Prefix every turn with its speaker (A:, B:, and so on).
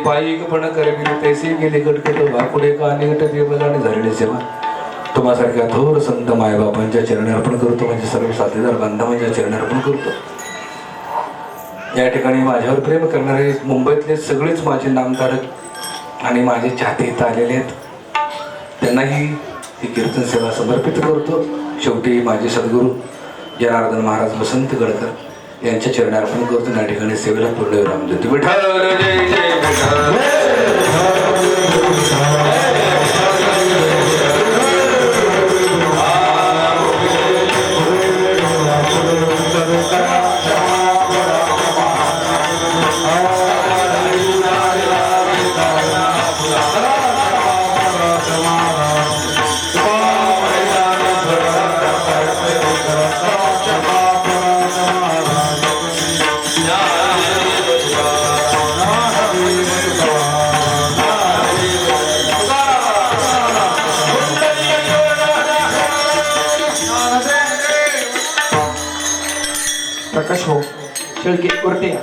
A: पायी पण करविले तैसे गेले गटकट पुढे का निकट देवलाने झालेली सेवा तुम्हासारख्या थोर संत मायबापांच्या चरणी अर्पण करतो. म्हणजे सर्व साथीदार बांधवांच्या चरणी अर्पण करतो. या ठिकाणी माझ्यावर प्रेम करणारे मुंबईतले सगळेच माझे नामधारक आणि माझे चाहते इथं आलेले आहेत. त्यांनाही ही कीर्तन सेवा समर्पित करतो. शेवटी माझे सद्गुरू जनार्दन महाराज वसंत गडकर यांच्या चरणी अर्पण करतो. या ठिकाणी सेवेला पूर्ण विराम देतो. विठ्ठल जय जय विठ्ठल.
B: प्रकाश हो शेळके वरती या.